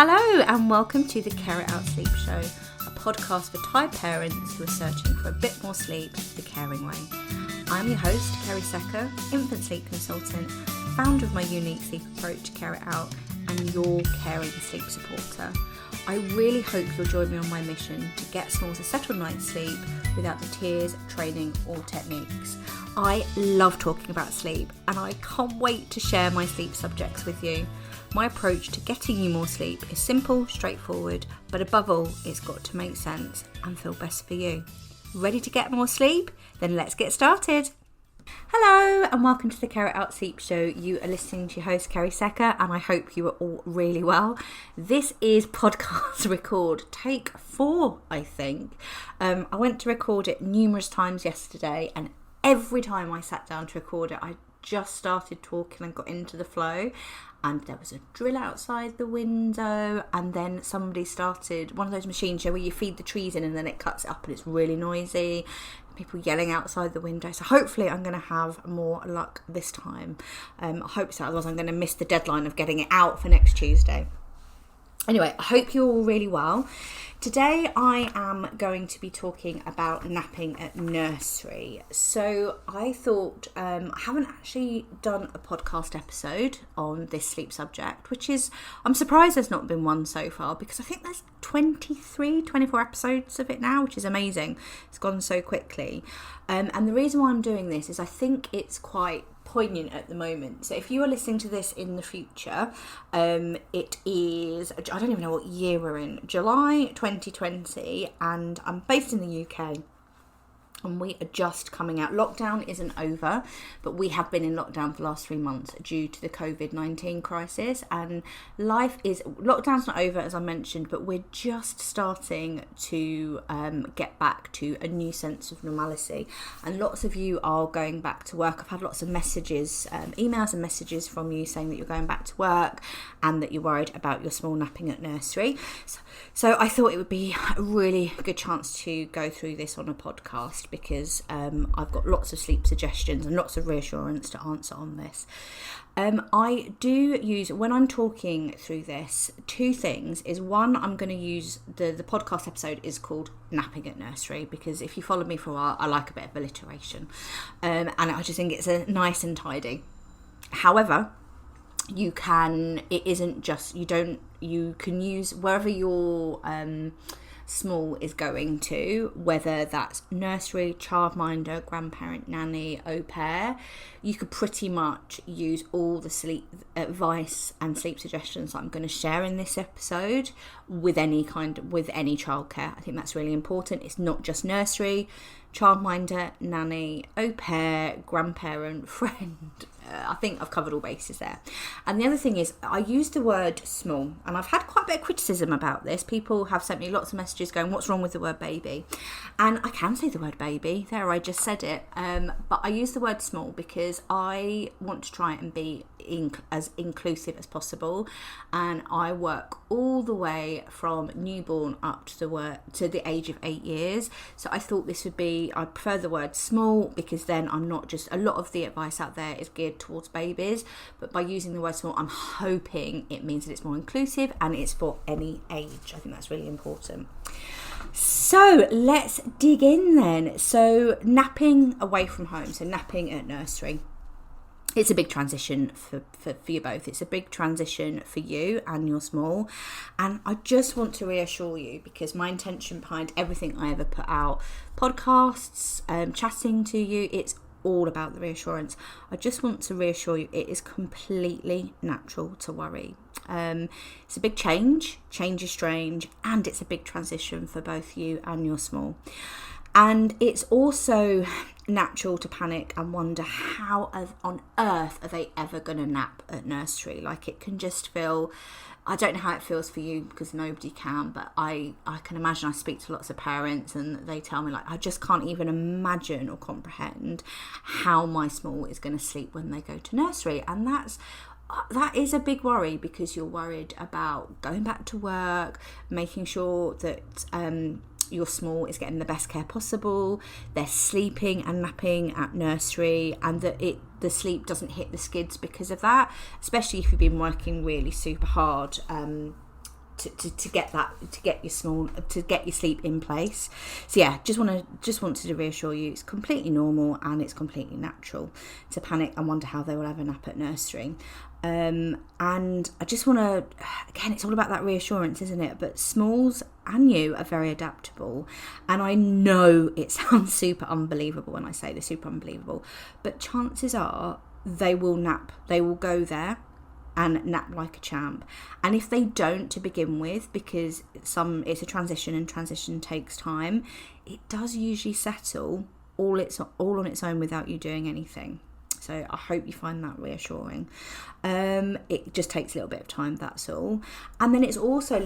Hello and welcome to the Care It Out Sleep Show, a podcast for tired parents who are searching for a bit more sleep the caring way. I'm your host, Kerry Secker, infant sleep consultant, founder of my unique sleep approach, Care It Out, and your caring sleep supporter. I really hope you'll join me on my mission to get small to settle night's sleep without the tears, training or techniques. I love talking about sleep and I can't wait to share my sleep subjects with you. My approach to getting you more sleep is simple, straightforward, but above all, it's got to make sense and feel best for you. Ready to get more sleep? Then let's get started. Hello and welcome to the Care It Out Sleep Show. You are listening to your host Kerry Secker and I hope you are all really well. This is podcast record take 4, I think. I went to record it numerous times yesterday and every time I sat down to record it, I just started talking and got into the flow. And there was a drill outside the window, and then somebody started one of those machines where you feed the trees in and then it cuts it up and it's really noisy. People yelling outside the window. So hopefully I'm going to have more luck this time. I hope so, otherwise I'm going to miss the deadline of getting it out for next Tuesday. Anyway, I hope you're all really well. Today I am going to be talking about napping at nursery. So I thought, I haven't actually done a podcast episode on this sleep subject, which is, I'm surprised there's not been one so far because I think there's 24 episodes of it now, which is amazing. It's gone so quickly. And the reason why I'm doing this is I think it's quite poignant at the moment. So if you are listening to this in the future, it is, I don't even know what year we're in, July 2020, and I'm based in the UK. And we are just coming out. Lockdown isn't over, but we have been in lockdown for the last 3 months due to the COVID-19 crisis. And lockdown's not over, as I mentioned, but we're just starting to get back to a new sense of normality. And lots of you are going back to work. I've had lots of messages, emails and messages from you saying that you're going back to work and that you're worried about your small napping at nursery. So I thought it would be a really good chance to go through this on a podcast, because I've got lots of sleep suggestions and lots of reassurance to answer on this. I do use, when I'm talking through this, 2 things. Is one, I'm going to use, the podcast episode is called Napping at Nursery, because if you follow me for a while, I like a bit of alliteration. And I just think it's a nice and tidy. However, you can use wherever your small is going to, whether that's nursery, childminder, grandparent, nanny, au pair. You could pretty much use all the sleep advice and sleep suggestions that I'm going to share in this episode with any childcare. I think that's really important. It's not just nursery, childminder, nanny, au pair, grandparent, friend. I think I've covered all bases there. And the other thing is, I use the word small, and I've had quite a bit of criticism about this. People have sent me lots of messages going, what's wrong with the word baby? And I can say the word baby. There, I just said it. But I use the word small because I want to try and be as inclusive as possible, and I work all the way from newborn up to the age of 8 years. So I thought I prefer the word small, because then I'm not just, a lot of the advice out there is geared towards babies, but by using the word small, I'm hoping it means that it's more inclusive and it's for any age. I think that's really important. So let's dig in then. So napping away from home, so napping at nursery. It's a big transition for you both. It's a big transition for you and your small. And I just want to reassure you, because my intention behind everything I ever put out, podcasts, chatting to you, it's all about the reassurance. I just want to reassure you, it is completely natural to worry. It's a big change is strange, and it's a big transition for both you and your small. And it's also natural to panic and wonder, how on earth are they ever going to nap at nursery? Like, it can just feel, I don't know how it feels for you, because nobody can, but I can imagine. I speak to lots of parents and they tell me, like, I just can't even imagine or comprehend how my small is going to sleep when they go to nursery. And that is a big worry, because you're worried about going back to work, making sure that your small is getting the best care possible, they're sleeping and napping at nursery, and that the sleep doesn't hit the skids because of that, especially if you've been working really super hard to get your sleep in place. So yeah, just wanted to reassure you, it's completely normal and it's completely natural to panic and wonder how they will have a nap at nursery. And I just want to, again, it's all about that reassurance, isn't it? But smalls and you are very adaptable. And I know it sounds super unbelievable when I say this, super unbelievable, but chances are they will nap. They will go there and nap like a champ. And if they don't to begin with, because it's a transition and transition takes time, it does usually settle all on its own without you doing anything. So I hope you find that reassuring. It just takes a little bit of time, that's all. And then it's also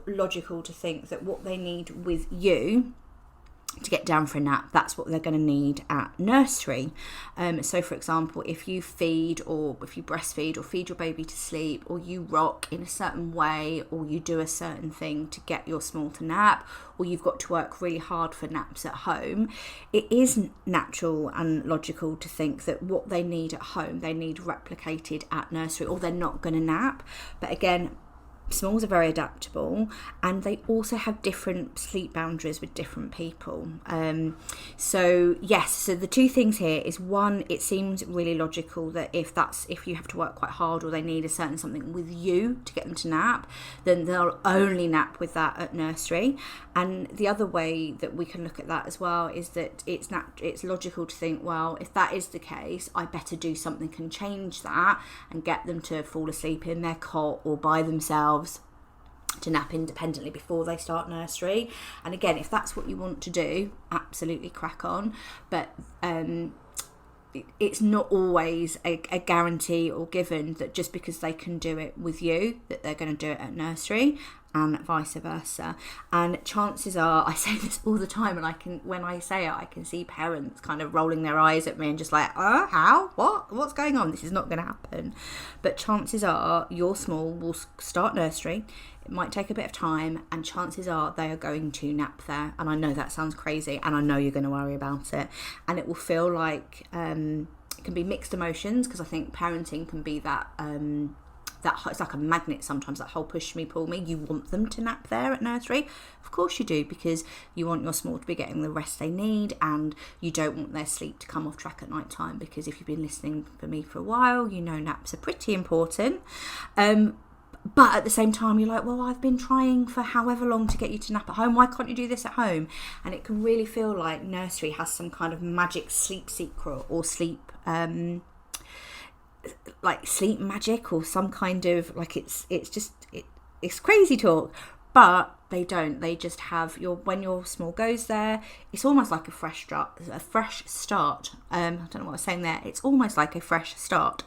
logical to think that what they need with you to get down for a nap, that's what they're going to need at nursery. So for example, if you feed or if you breastfeed or feed your baby to sleep, or you rock in a certain way, or you do a certain thing to get your small to nap, or you've got to work really hard for naps at home, it is natural and logical to think that what they need at home, they need replicated at nursery, or they're not going to nap. But again, smalls are very adaptable, and they also have different sleep boundaries with different people. So the two things here is, one, it seems really logical that if you have to work quite hard or they need a certain something with you to get them to nap, then they'll only nap with that at nursery. And the other way that we can look at that as well is that it's logical to think, well, if that is the case, I better do something and change that and get them to fall asleep in their cot or by themselves to nap independently before they start nursery. And again, if that's what you want to do, absolutely crack on. But it's not always a guarantee or given that just because they can do it with you, that they're going to do it at nursery, and vice versa. And chances are, I say this all the time, and when I say it, I can see parents kind of rolling their eyes at me and just like, how? What's going on? This is not going to happen. But chances are your small will start nursery. It might take a bit of time, and chances are they are going to nap there. And I know that sounds crazy, and I know you're going to worry about it. And it will feel like it can be mixed emotions, because I think parenting can be that it's like a magnet sometimes, that whole push me, pull me. You want them to nap there at nursery. Of course you do, because you want your small to be getting the rest they need, and you don't want their sleep to come off track at night time, because if you've been listening for me for a while, you know naps are pretty important. But at the same time, you're like, well, I've been trying for however long to get you to nap at home. Why can't you do this at home? And it can really feel like nursery has some kind of magic sleep secret, or sleep sleep magic, or some kind of it's crazy talk. But they don't. They just have when your small goes there, it's almost like a fresh start. I don't know what I was saying there. It's almost like a fresh start.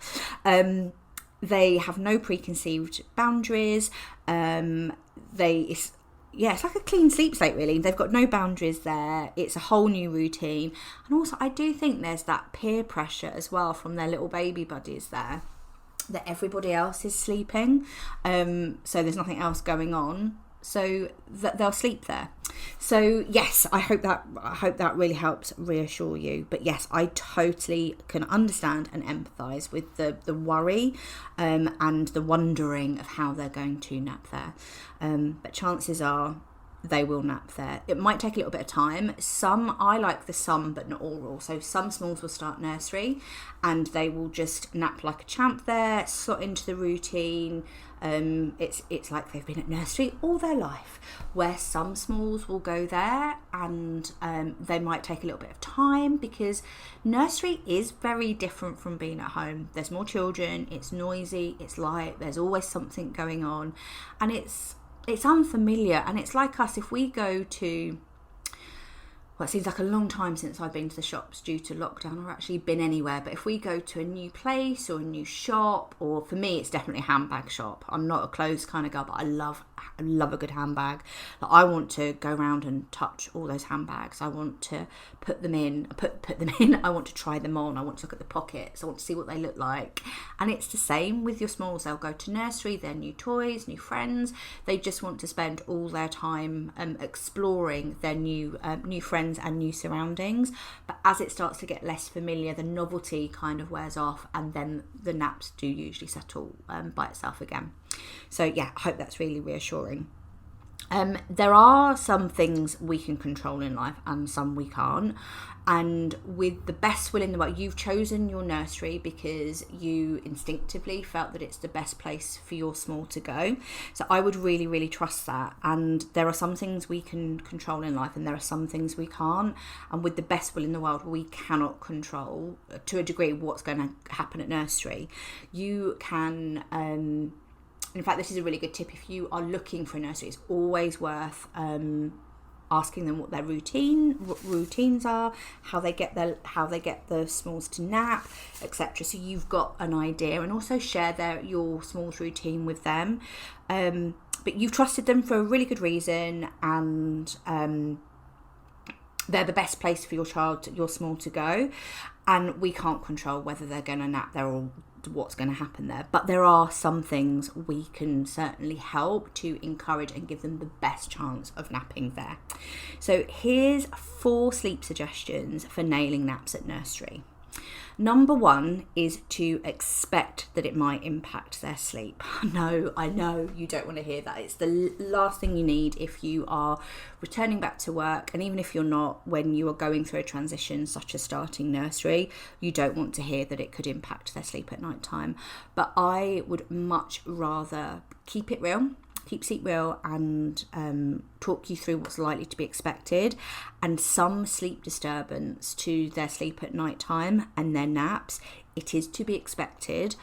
They have no preconceived boundaries. It's like a clean sleep slate, really. They've got no boundaries there. It's a whole new routine. And also, I do think there's that peer pressure as well from their little baby buddies there, that everybody else is sleeping. So there's nothing else going on. So that they'll sleep there. So yes, I hope that really helps reassure you. But yes, I totally can understand and empathise with the worry and the wondering of how they're going to nap there. But chances are they will nap there. It might take a little bit of time. I like the some but not all rule. So some smalls will start nursery and they will just nap like a champ there, slot into the routine. It's like they've been at nursery all their life. Where some smalls will go there and they might take a little bit of time, because nursery is very different from being at home. There's more children, it's noisy, it's light, there's always something going on, and it's unfamiliar. And it's like us, if we go to, well, it seems like a long time since I've been to the shops due to lockdown, or actually been anywhere, but if we go to a new place or a new shop, or for me it's definitely a handbag shop. I'm not a clothes kind of girl, but I love a good handbag. Like, I want to go around and touch all those handbags. I want to put them in. I want to try them on. I want to look at the pockets. I want to see what they look like. And it's the same with your smalls. They'll go to nursery, they're new toys, new friends. They just want to spend all their time exploring their new friends and new surroundings. But as it starts to get less familiar, the novelty kind of wears off, and then the naps do usually settle by itself again. So yeah, I hope that's really reassuring. There are some things we can control in life and some we can't. And with the best will in the world, you've chosen your nursery because you instinctively felt that it's the best place for your small to go. So I would really, really trust that. And there are some things we can control in life and there are some things we can't. And with the best will in the world, we cannot control, to a degree, what's going to happen at nursery. You can... in fact, this is a really good tip. If you are looking for a nursery, it's always worth asking them what their routines are, how they get the smalls to nap, etc. So you've got an idea, and also share your smalls routine with them. But you've trusted them for a really good reason, and they're the best place for your small to go. And we can't control whether they're going to nap there or what's going to happen there, but there are some things we can certainly help to encourage and give them the best chance of napping there. So here's 4 sleep suggestions for nailing naps at nursery. Number 1 is to expect that it might impact their sleep. No, I know you don't want to hear that. It's the last thing you need if you are returning back to work, and even if you're not, when you are going through a transition such as starting nursery, you don't want to hear that it could impact their sleep at night time. But I would much rather keep sleep real and talk you through what's likely to be expected, and some sleep disturbance to their sleep at night time and their naps. It is to be expected,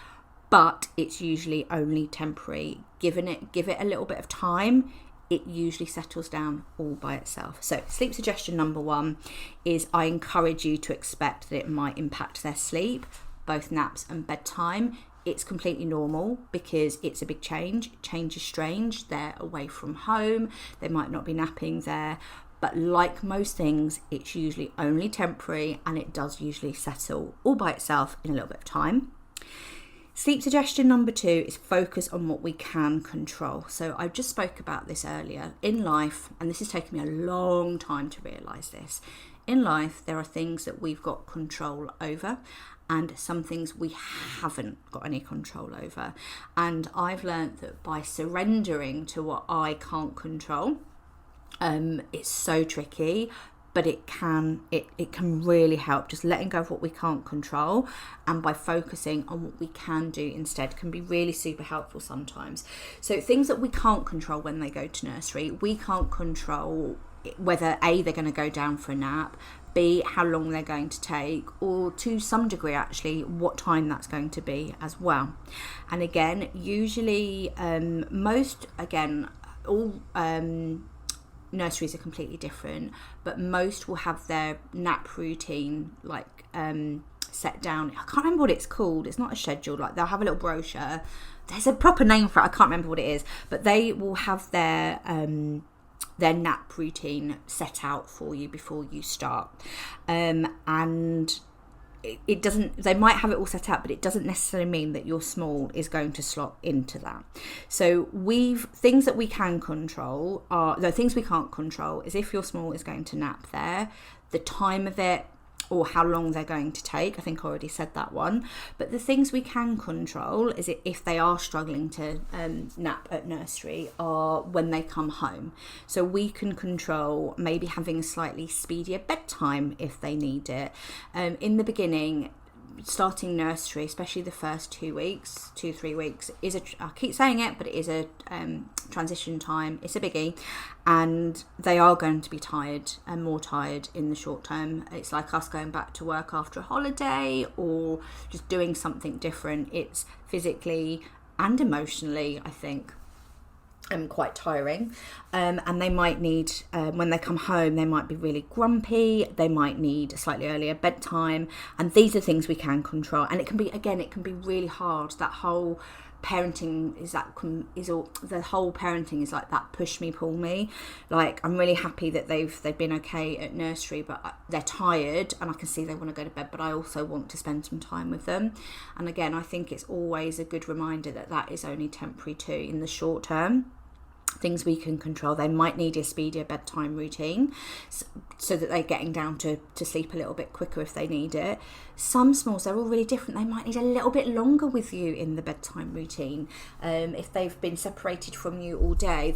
but it's usually only temporary. Give it a little bit of time, it usually settles down all by itself. So sleep suggestion number 1 is I encourage you to expect that it might impact their sleep, both naps and bedtime. It's completely normal because it's a big change. Change is strange. They're away from home. They might not be napping there. But like most things, it's usually only temporary, and it does usually settle all by itself in a little bit of time. Sleep suggestion number 2 is focus on what we can control. So I just spoke about this earlier. In life, and this has taken me a long time to realise this, in life there are things that we've got control over, and some things we haven't got any control over. And I've learned that by surrendering to what I can't control, it's so tricky, but it can really help. Just letting go of what we can't control, and by focusing on what we can do instead, can be really super helpful sometimes. So things that we can't control when they go to nursery, we can't control whether A, they're going to go down for a nap, B, how long they're going to take, or to some degree actually what time that's going to be as well. And again, usually all nurseries are completely different, but most will have their nap routine set down. I can't remember what it's called. It's not a schedule. Like, they'll have a little brochure. There's a proper name for it. I can't remember what it is, but they will have their nap routine set out for you before you start, and it doesn't, they might have it all set out, but it doesn't necessarily mean that your small is going to slot into that. So things that we can control things we can't control is if your small is going to nap there, the time of it, or how long they're going to take. I think I already said that one. But the things we can control is if they are struggling to nap at nursery, are when they come home. So we can control maybe having a slightly speedier bedtime if they need it. In the beginning, starting nursery, especially the first 3 weeks, I keep saying it, but it is a transition time. It's a biggie, and they are going to be tired, and more tired in the short term. It's like us going back to work after a holiday or just doing something different. It's physically and emotionally, I think, quite tiring, and they might need, when they come home, they might be really grumpy, they might need a slightly earlier bedtime, and these are things we can control. And it can be really hard. That whole parenting is like that push me, pull me. Like, I'm really happy that they've been okay at nursery, but they're tired and I can see they want to go to bed, but I also want to spend some time with them. And again, I think it's always a good reminder that is only temporary too in the short term. Things we can control. They might need a speedier bedtime routine so that they're getting down to sleep a little bit quicker if they need it. Some smalls, they're all really different. They might need a little bit longer with you in the bedtime routine. If they've been separated from you all day,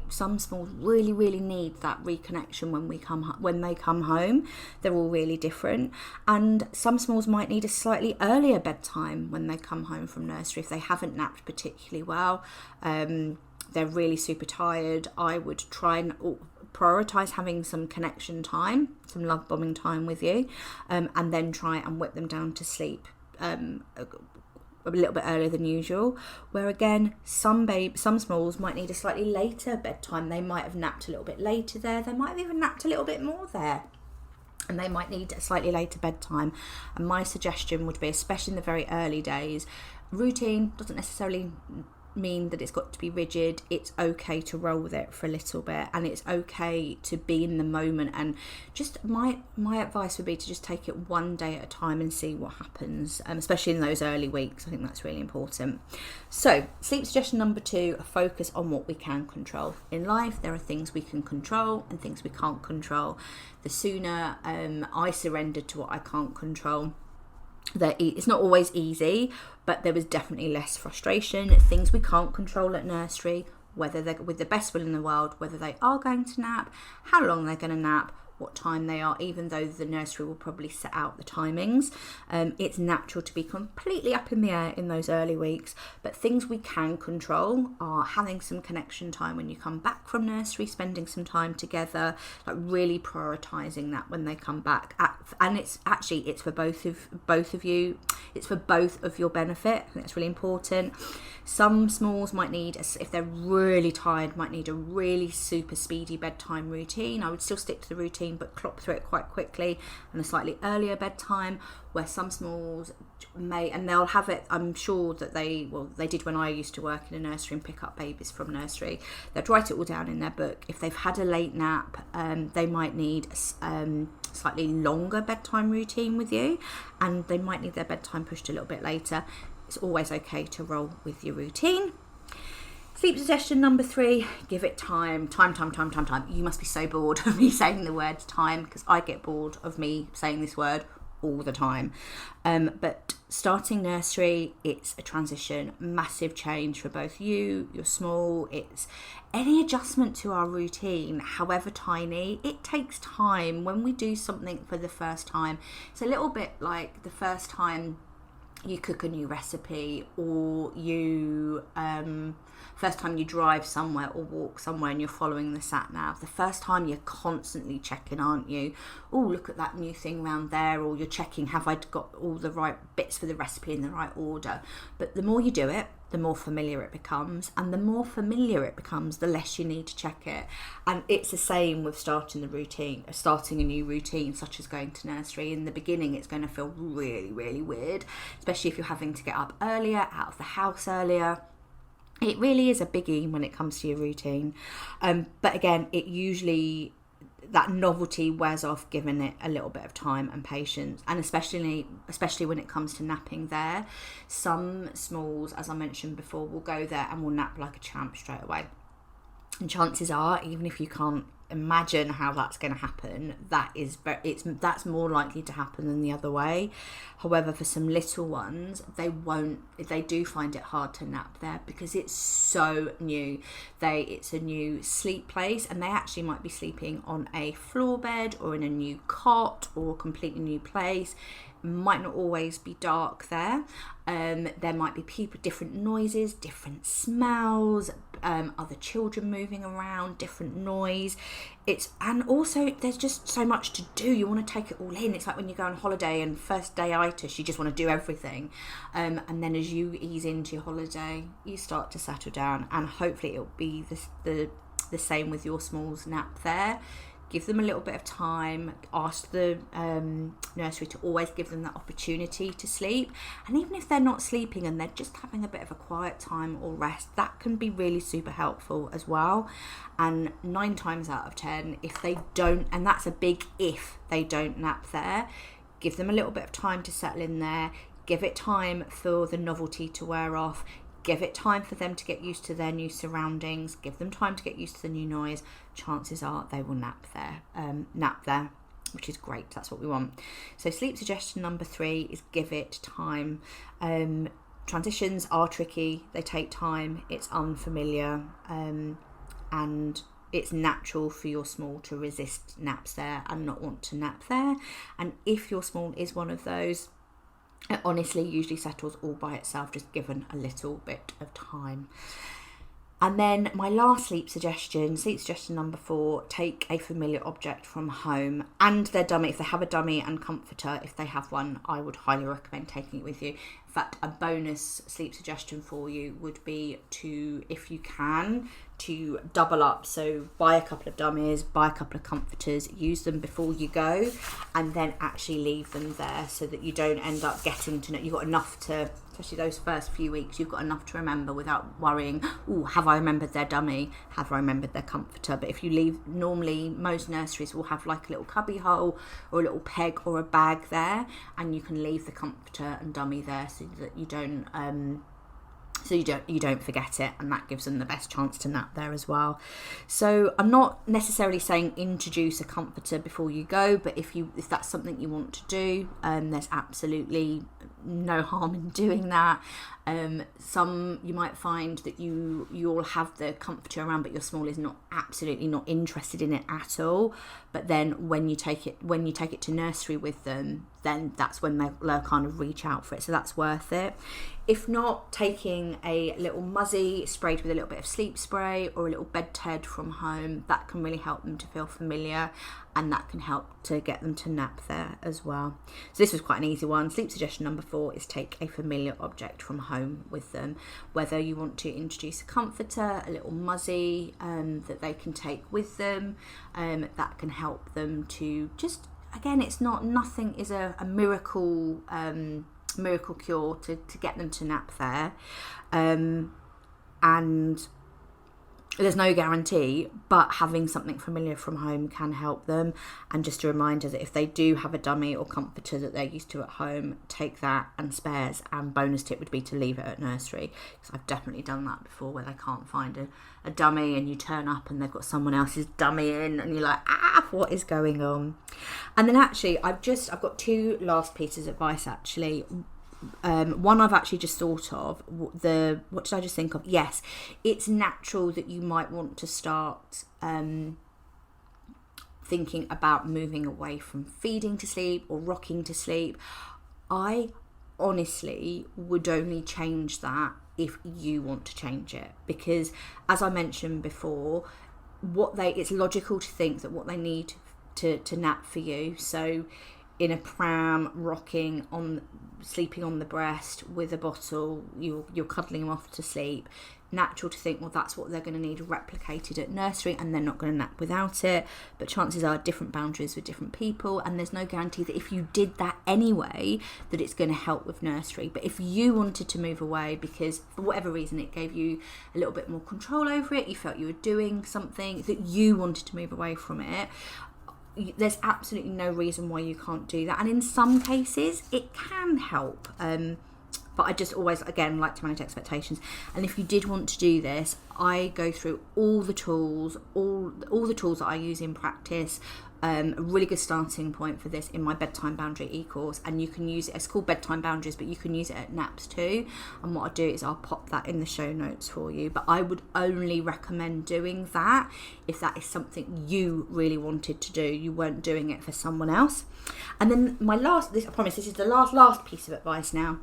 some smalls really need that reconnection when they come home. They're all really different. And some smalls might need a slightly earlier bedtime when they come home from nursery if they haven't napped particularly well. They're really super tired. I would try and prioritise having some connection time, some love bombing time with you, and then try and whip them down to sleep a little bit earlier than usual. Where again, some smalls might need a slightly later bedtime. They might have napped a little bit later there. They might have even napped a little bit more there. And they might need a slightly later bedtime. And my suggestion would be, especially in the very early days, routine doesn't necessarily mean that it's got to be rigid. It's okay to roll with it for a little bit, and it's okay to be in the moment. And just my advice would be to just take it one day at a time and see what happens, especially in those early weeks. I think that's really important. So sleep suggestion number 2, focus on what we can control. In life, there are things we can control and things we can't control. The sooner I surrender to what I can't control, that it's not always easy, but there was definitely less frustration. Things we can't control at nursery, whether they're with the best will in the world, whether they are going to nap, how long they're going to nap, what time they are, even though the nursery will probably set out the timings. It's natural to be completely up in the air in those early weeks, but things we can control are having some connection time when you come back from nursery, spending some time together, like really prioritising that when they come back. And it's for both of you. It's for both of your benefit. I think that's really important. Some smalls might need, if they're really tired, might need a really super speedy bedtime routine. I would still stick to the routine, but clock through it quite quickly, and a slightly earlier bedtime. Where some smalls may, and they'll have it, I'm sure that they did when I used to work in a nursery and pick up babies from nursery. They'd write it all down in their book. If they've had a late nap, they might need slightly longer bedtime routine with you, and they might need their bedtime pushed a little bit later. It's always okay to roll with your routine. Sleep suggestion number 3, give it time. Time. You must be so bored of me saying the word time, because I get bored of me saying this word all the time. But starting nursery, it's a transition, massive change for both you, your small. It's any adjustment to our routine, however tiny, it takes time. When we do something for the first time, it's a little bit like the first time you cook a new recipe, or first time you drive somewhere or walk somewhere and you're following the sat nav. The first time you're constantly checking, aren't you? Oh, look at that new thing around there, or you're checking, have I got all the right bits for the recipe in the right order? But the more you do it, the more familiar it becomes, and the more familiar it becomes, the less you need to check it. And it's the same with starting a new routine, such as going to nursery. In the beginning, it's going to feel really, really weird, especially if you're having to get up earlier, out of the house earlier. It really is a biggie when it comes to your routine. But again, that novelty wears off, giving it a little bit of time and patience, and especially when it comes to napping there. Some smalls, as I mentioned before, will go there and will nap like a champ straight away. And chances are, even if you can't imagine how that's going to happen, that's more likely to happen than the other way. However, for some little ones, they do find it hard to nap there because it's so new. It's a new sleep place, and they actually might be sleeping on a floor bed or in a new cot or a completely new place. Might not always be dark there. There might be people, different noises, different smells, other children moving around, different noise. And also there's just so much to do. You want to take it all in. It's like when you go on holiday and first day-itis, you just want to do everything. And then as you ease into your holiday, you start to settle down, and hopefully it'll be the same with your smalls nap there. Give them a little bit of time. Ask the nursery to always give them that opportunity to sleep. And even if they're not sleeping and they're just having a bit of a quiet time or rest, that can be really super helpful as well. And 9 times out of 10, if they don't, and that's a big if they don't nap there, give them a little bit of time to settle in there. Give it time for the novelty to wear off. give it time for them to get used to their new surroundings, give them time to get used to the new noise, chances are they will nap there, which is great. That's what we want. So sleep suggestion number 3 is give it time. Transitions are tricky, they take time, it's unfamiliar, and it's natural for your small to resist naps there and not want to nap there. And if your small is one of those, it honestly usually settles all by itself, just given a little bit of time. And then my last sleep suggestion number 4, take a familiar object from home and their dummy. If they have a dummy and comforter, if they have one, I would highly recommend taking it with you. In fact, a bonus sleep suggestion for you would be to, if you can, to double up. So buy a couple of dummies, buy a couple of comforters, use them before you go, and then actually leave them there so that you don't end up getting to know. You've got enough to, especially those first few weeks, you've got enough to remember without worrying, have I remembered their dummy? Have I remembered their comforter? But if you leave, normally most nurseries will have like a little cubby hole or a little peg or a bag there, and you can leave the comforter and dummy there so that you don't you don't forget it, and that gives them the best chance to nap there as well. So I'm not necessarily saying introduce a comforter before you go, but if that's something you want to do, there's absolutely no harm in doing that. Some you might find that you all have the comforter around, but your small is absolutely not interested in it at all. But then when you take it to nursery with them, then that's when they'll kind of reach out for it. So that's worth it. If not, taking a little muzzy sprayed with a little bit of sleep spray or a little bed ted from home, that can really help them to feel familiar, and that can help to get them to nap there as well. So this was quite an easy one. Sleep suggestion number 4 is take a familiar object from home with them. Whether you want to introduce a comforter, a little muzzy that they can take with them, that can help them to just, again, nothing is a miracle cure to get them to nap there, and there's no guarantee, but having something familiar from home can help them. And just a reminder that if they do have a dummy or comforter that they're used to at home, take that and spares. And bonus tip would be to leave it at nursery, because I've definitely done that before, where they can't find a dummy and you turn up and they've got someone else's dummy in and you're like, what is going on? And then actually I've got 2 last pieces of advice actually. One I've actually just thought of. What did I just think of? Yes, it's natural that you might want to start thinking about moving away from feeding to sleep or rocking to sleep. I honestly would only change that if you want to change it, because as I mentioned before, it's logical to think that what they need to nap for you, so in a pram, rocking on, sleeping on the breast with a bottle, you're cuddling them off to sleep, natural to think, well, that's what they're going to need replicated at nursery, and they're not going to nap without it. But chances are different boundaries with different people, and there's no guarantee that if you did that anyway that it's going to help with nursery. But if you wanted to move away because for whatever reason it gave you a little bit more control over it, you felt you were doing something that you wanted to move away from it, there's absolutely no reason why you can't do that. And in some cases it can help, but I just always, again, like to manage expectations. And if you did want to do this, I go through all the tools that I use in practice. A really good starting point for this in my bedtime boundary e-course, and you can use it. It's called bedtime boundaries, but you can use it at naps too. And what I'll do is I'll pop that in the show notes for you. But I would only recommend doing that if that is something you really wanted to do. You weren't doing it for someone else. And then I promise this is the last piece of advice now,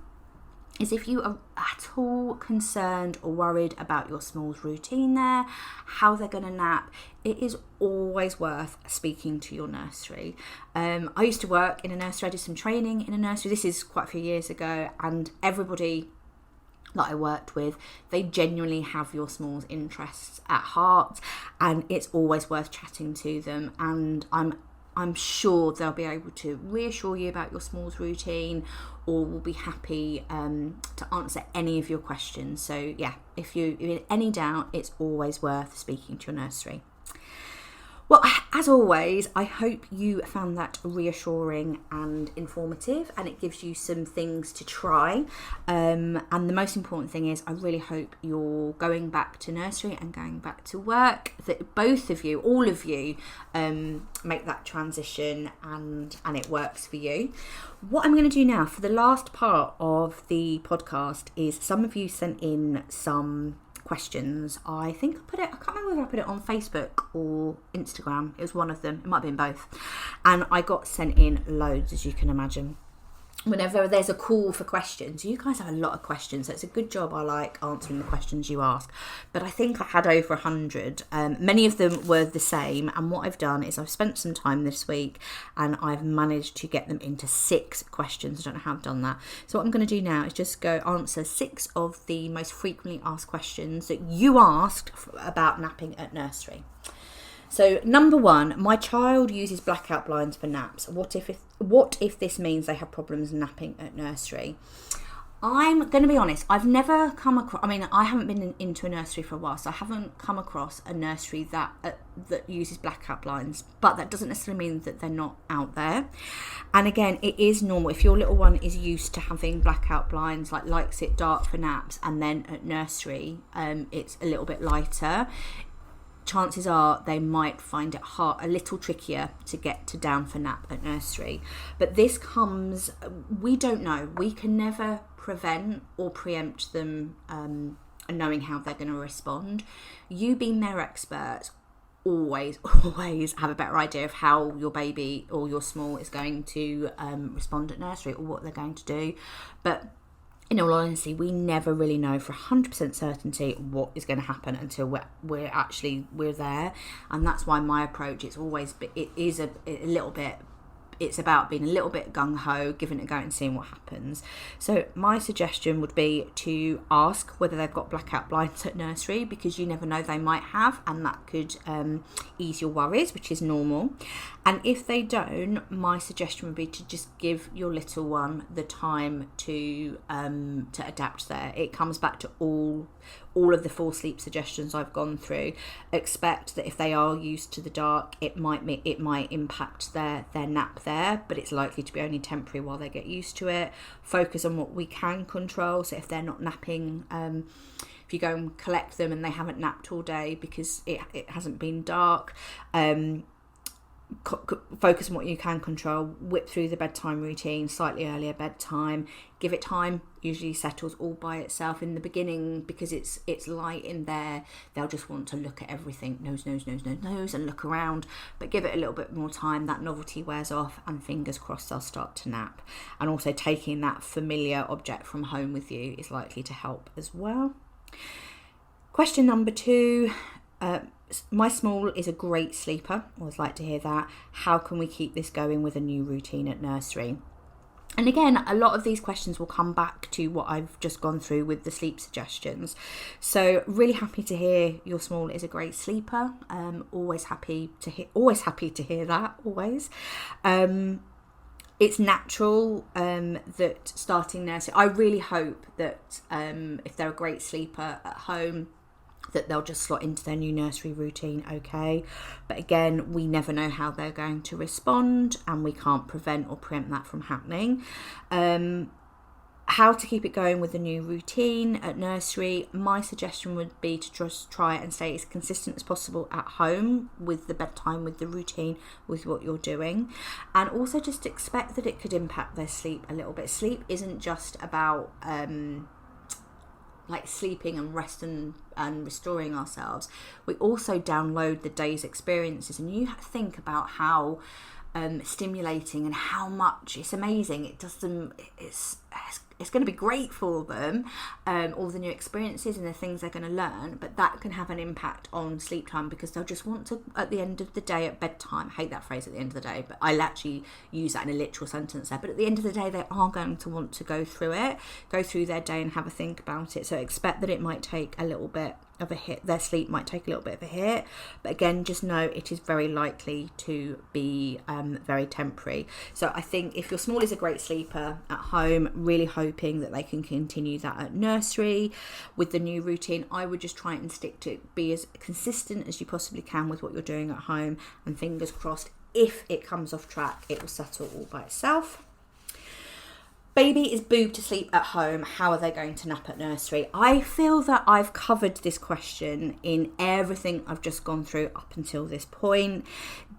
is if you are at all concerned or worried about your small's routine there, how they're going to nap, it is always worth speaking to your nursery. I used to work in a nursery. I did some training in a nursery. This is quite a few years ago, and everybody that I worked with, they genuinely have your small's interests at heart, and it's always worth chatting to them. And I'm sure they'll be able to reassure you about your small's routine, or will be happy to answer any of your questions. So yeah, if you're in any doubt, it's always worth speaking to your nursery. Well, as always, I hope you found that reassuring and informative, and it gives you some things to try. And the most important thing is, I really hope you're going back to nursery and going back to work, that both of you, all of you, make that transition and it works for you. What I'm going to do now for the last part of the podcast is, some of you sent in some questions. I think I can't remember whether I put it on Facebook or Instagram. It was one of them. It might have been both. And I got sent in loads, as you can imagine. Whenever there's a call for questions, you guys have a lot of questions, so it's a good job. I like answering the questions you ask. But I think I had over 100. Many of them were the same, and what I've done is I've spent some time this week and I've managed to get them into 6 questions. I don't know how I've done that. So what I'm going to do now is just go answer 6 of the most frequently asked questions that you asked about napping at nursery. So number 1, my child uses blackout blinds for naps. What if this means they have problems napping at nursery? I'm going to be honest, I've never come across, I haven't been into a nursery for a while, so I haven't come across a nursery that uses blackout blinds, but that doesn't necessarily mean that they're not out there. And again, it is normal. If your little one is used to having blackout blinds, likes it dark for naps, and then at nursery, it's a little bit lighter, chances are they might find it a little trickier to get to down for nap at nursery. But this comes, we don't know. We can never prevent or preempt them knowing how they're going to respond. You being their expert, always have a better idea of how your baby or your small is going to respond at nursery, or what they're going to do. But in all honesty, we never really know for 100% certainty what is going to happen until we're there. And that's why my approach is always, it's about being a little bit gung-ho, giving it a go and seeing what happens. So my suggestion would be to ask whether they've got blackout blinds at nursery, because you never know, they might have, and that could ease your worries, which is normal. And if they don't, my suggestion would be to just give your little one the time to adapt there. It comes back to all of the 4 sleep suggestions I've gone through. Expect that if they are used to the dark, it might impact their nap there, but it's likely to be only temporary while they get used to it. Focus on what we can control. So if they're not napping, if you go and collect them and they haven't napped all day because it hasn't been dark, focus on what you can control. Whip through the bedtime routine, slightly earlier bedtime, give it time. Usually settles all by itself in the beginning, because it's light in there. They'll just want to look at everything, nose, and look around. But give it a little bit more time, that novelty wears off, and fingers crossed they'll start to nap. And also taking that familiar object from home with you is likely to help as well. Question number 2. My small is a great sleeper. Always like to hear that. How can we keep this going with a new routine at nursery? And again, a lot of these questions will come back to what I've just gone through with the sleep suggestions. So really happy to hear your small is a great sleeper. Always happy to hear that. Always. It's natural that starting nursery, I really hope that if they're a great sleeper at home, that they'll just slot into their new nursery routine okay. But again, we never know how they're going to respond, and we can't prevent or preempt that from happening. How to keep it going with the new routine at nursery, my suggestion would be to just try and stay as consistent as possible at home with the bedtime, with the routine, with what you're doing. And also just expect that it could impact their sleep a little bit. Sleep isn't just about sleeping and rest and restoring ourselves. We also download the day's experiences, and you think about how stimulating and how much it's amazing. It does them. It's going to be great for them, all the new experiences and the things they're going to learn, but that can have an impact on sleep time, because they'll just want to, at the end of the day at bedtime, I hate that phrase, at the end of the day, but I'll actually use that in a literal sentence there, but at the end of the day they are going to want to go through their day and have a think about it. So expect that it might take a little bit of a hit. Their sleep might take a little bit of a hit, but again, just know it is very likely to be very temporary. So I think if your small is a great sleeper at home, really hoping that they can continue that at nursery with the new routine, I would just try and stick to be as consistent as you possibly can with what you're doing at home, and fingers crossed, if it comes off track, it will settle all by itself. Baby is boobed to sleep at home. How are they going to nap at nursery? I feel that I've covered this question in everything I've just gone through up until this point.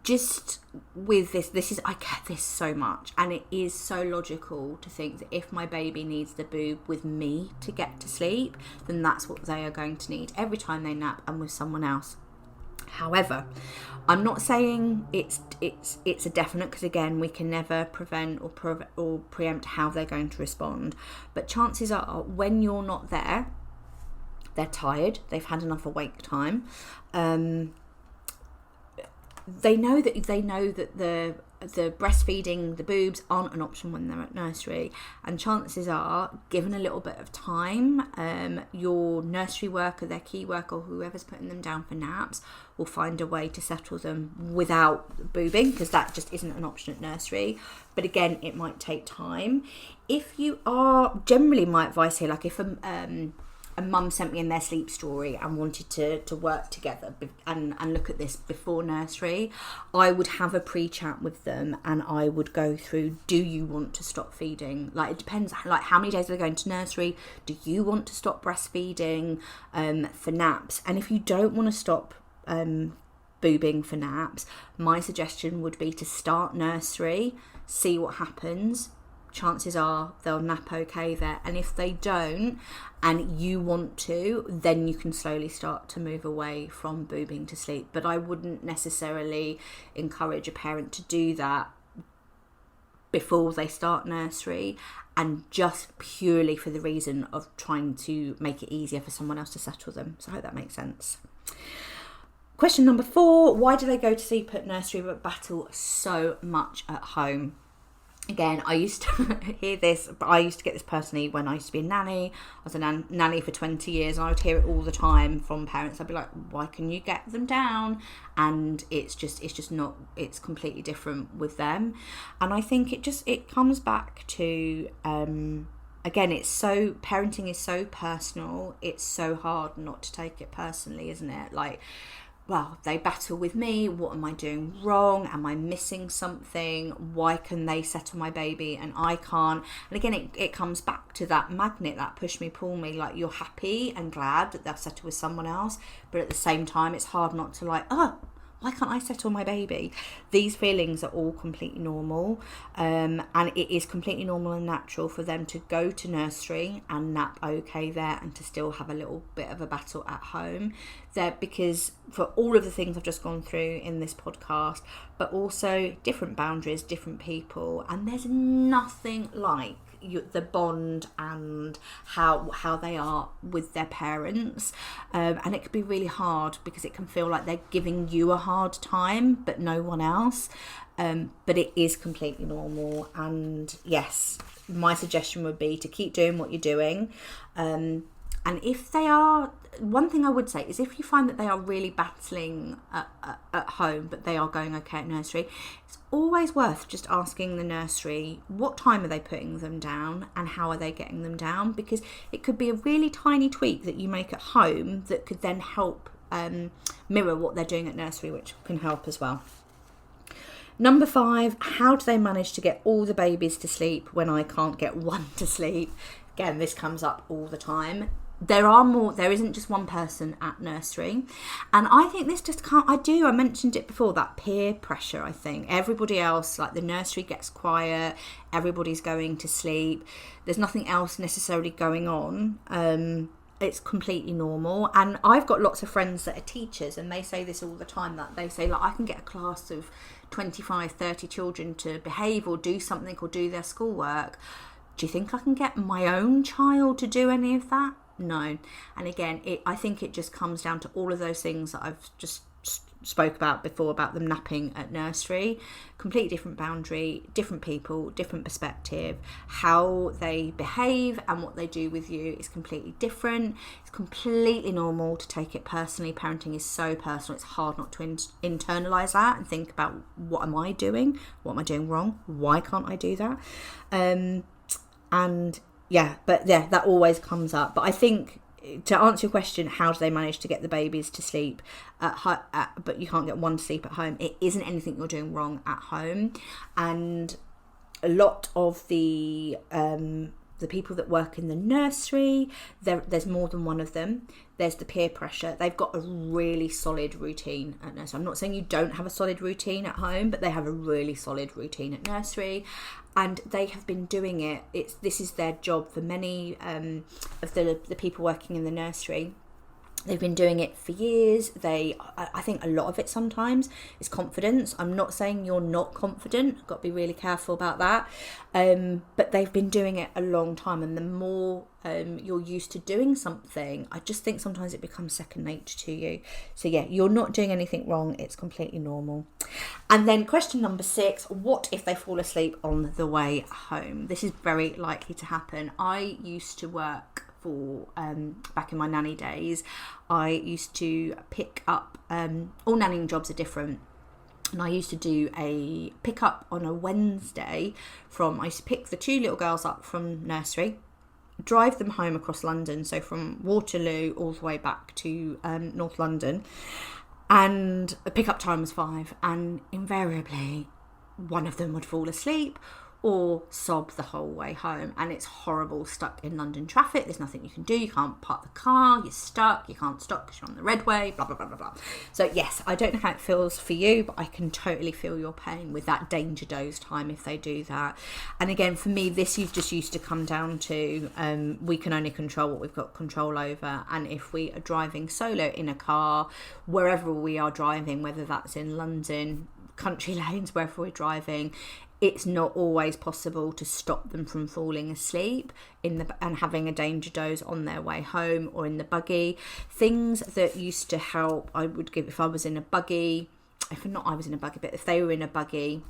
Just with this, I get this so much, and it is so logical to think that if my baby needs the boob with me to get to sleep, then that's what they are going to need every time they nap and with someone else. However, I'm not saying it's a definite, because again, we can never prevent or preempt how they're going to respond. But chances are, when you're not there, they're tired, they've had enough awake time. They know that the breastfeeding, the boobs aren't an option when they're at nursery, and chances are, given a little bit of time, your nursery worker, their key worker, or whoever's putting them down for naps, will find a way to settle them without boobing, because that just isn't an option at nursery. But again, it might take time. If you are, generally my advice here, like if a mum sent me in their sleep story and wanted to work together and look at this before nursery, I would have a pre-chat with them, and I would go through, do you want to stop feeding? Like, it depends, like how many days are they going to nursery? Do you want to stop breastfeeding for naps? And if you don't want to stop boobing for naps, my suggestion would be to start nursery, see what happens. Chances are they'll nap okay there, and if they don't and you want to, then you can slowly start to move away from boobing to sleep. But I wouldn't necessarily encourage a parent to do that before they start nursery, and just purely for the reason of trying to make it easier for someone else to settle them. So I hope that makes sense. Question number 4, why do they go to sleep at nursery but battle so much at home? Again, I used to hear this, but I used to get this personally when I used to be a nanny. I was a nanny for 20 years, and I would hear it all the time from parents. I'd be like, why can you get them down? And it's completely different with them. And I think it comes back to, again, parenting is so personal. It's so hard not to take it personally, isn't it? Like, well, they battle with me. What am I doing wrong? Am I missing something? Why can they settle my baby and I can't? And again, it comes back to that magnet, that push me, pull me. Like, you're happy and glad that they'll settle with someone else, but at the same time, it's hard not to like, why can't I settle my baby? These feelings are all completely normal, and it is completely normal and natural for them to go to nursery and nap okay there, and to still have a little bit of a battle at home there, because for all of the things I've just gone through in this podcast, but also different boundaries, different people, and there's nothing like the bond and how they are with their parents, and it could be really hard because it can feel like they're giving you a hard time but no one else, but it is completely normal. And yes, my suggestion would be to keep doing what you're doing, and if they are, one thing I would say is, if you find that they are really battling at home but they are going okay at nursery, it's always worth just asking the nursery, what time are they putting them down and how are they getting them down? Because it could be a really tiny tweak that you make at home that could then help mirror what they're doing at nursery, which can help as well. Number 5, how do they manage to get all the babies to sleep when I can't get one to sleep? Again, this comes up all the time. There isn't just one person at nursery. And I think this just can't, I mentioned it before, that peer pressure, I think. Everybody else, like the nursery gets quiet, everybody's going to sleep, there's nothing else necessarily going on. It's completely normal. And I've got lots of friends that are teachers, and they say this all the time, that they say, like, I can get a class of 25, 30 children to behave or do something or do their schoolwork. Do you think I can get my own child to do any of that? No. And again, I think it just comes down to all of those things that I've just spoke about before about them napping at nursery. Completely different boundary, different people, different perspective. How they behave and what they do with you is completely different. It's completely normal to take it personally. Parenting is so personal. It's hard not to internalize that and think about, what am I doing? What am I doing wrong? Why can't I do that? That always comes up. But I think, to answer your question, how do they manage to get the babies to sleep but you can't get one to sleep at home? It isn't anything you're doing wrong at home. And a lot of the people that work in the nursery, there's more than one of them. There's the peer pressure. They've got a really solid routine at nursery. I'm not saying you don't have a solid routine at home, but they have a really solid routine at nursery. And they have been doing it. This is their job for many of the people working in the nursery. They've been doing it for years. I think a lot of it sometimes is confidence. I'm not saying you're not confident. I've got to be really careful about that. But they've been doing it a long time. And the more you're used to doing something, I just think sometimes it becomes second nature to you. So yeah, you're not doing anything wrong. It's completely normal. And then question number 6, what if they fall asleep on the way home? This is very likely to happen. I used to work for, back in my nanny days, I used to pick up, all nannying jobs are different. And I used to do a pick up on a Wednesday I used to pick the 2 little girls up from nursery, drive them home across London, so from Waterloo all the way back to North London, and the pick-up time was 5, and invariably one of them would fall asleep or sob the whole way home. And it's horrible, stuck in London traffic. There's nothing you can do. You can't park the car. You're stuck. You can't stop because you're on the red way, blah, blah, blah, blah, blah. So yes, I don't know how it feels for you, but I can totally feel your pain with that danger dose time if they do that. And again, for me, this you've just used to come down to, we can only control what we've got control over. And if we are driving solo in a car, wherever we are driving, whether that's in London, country lanes, wherever we're driving, it's not always possible to stop them from falling asleep and having a danger dose on their way home or in the buggy. Things that used to help, I would give if I was in a buggy, but if they were in a buggy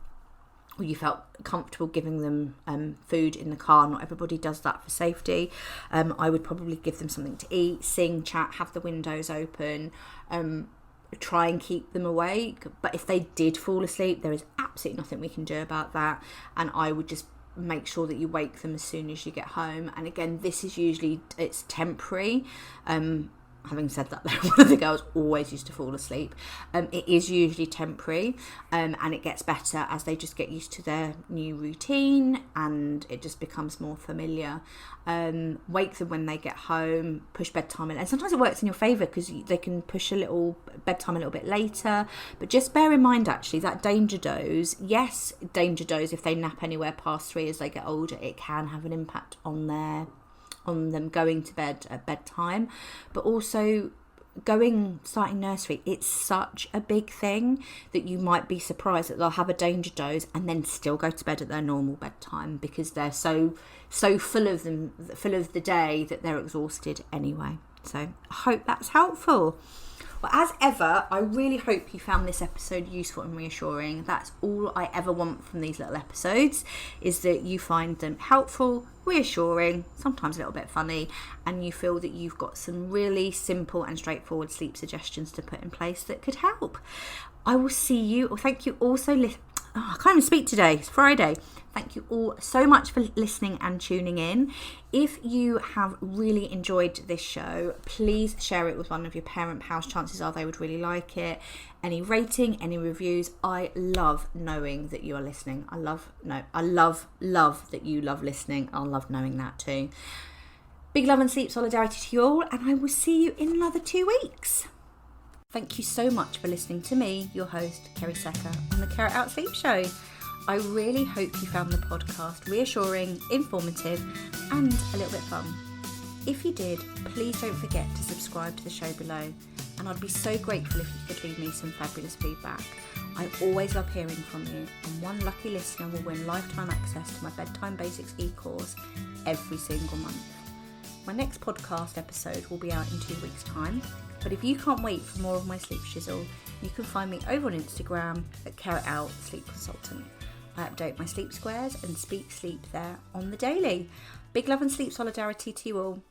or you felt comfortable giving them food in the car, not everybody does that for safety, I would probably give them something to eat, sing, chat, have the windows open, try and keep them awake. But if they did fall asleep, there is absolutely nothing we can do about that, and I would just make sure that you wake them as soon as you get home. And again, this is usually, it's temporary. Having said that, one of the girls always used to fall asleep. It is usually temporary, and it gets better as they just get used to their new routine and it just becomes more familiar. Wake them when they get home, push bedtime in, and sometimes it works in your favour because they can push a little bedtime a little bit later. But just bear in mind, actually, that danger dose, yes, danger dose, if they nap anywhere past 3 as they get older, it can have an impact on them going to bed at bedtime. But also starting nursery, it's such a big thing that you might be surprised that they'll have a danger dose and then still go to bed at their normal bedtime because they're so full of the day that they're exhausted anyway. So I hope that's helpful. Well, as ever, I really hope you found this episode useful and reassuring. That's all I ever want from these little episodes, is that you find them helpful, reassuring, sometimes a little bit funny, and you feel that you've got some really simple and straightforward sleep suggestions to put in place that could help. I will see you, or thank you also. I can't even speak today. It's Friday. Thank you all so much for listening and tuning in. If you have really enjoyed this show, please share it with one of your parent pals. Chances are they would really like it. Any rating, any reviews. I love knowing that you are listening. I love that you love listening. I love knowing that too. Big love and sleep solidarity to you all, and I will see you in another 2 weeks. Thank you so much for listening to me, your host, Kerry Secker, on the Care It Out Sleep Show. I really hope you found the podcast reassuring, informative, and a little bit fun. If you did, please don't forget to subscribe to the show below, and I'd be so grateful if you could leave me some fabulous feedback. I always love hearing from you, and one lucky listener will win lifetime access to my Bedtime Basics e-course every single month. My next podcast episode will be out in 2 weeks' time. But if you can't wait for more of my sleep shizzle, you can find me over on Instagram at Carrot Out Sleep Consultant. I update my sleep squares and speak sleep there on the daily. Big love and sleep solidarity to you all.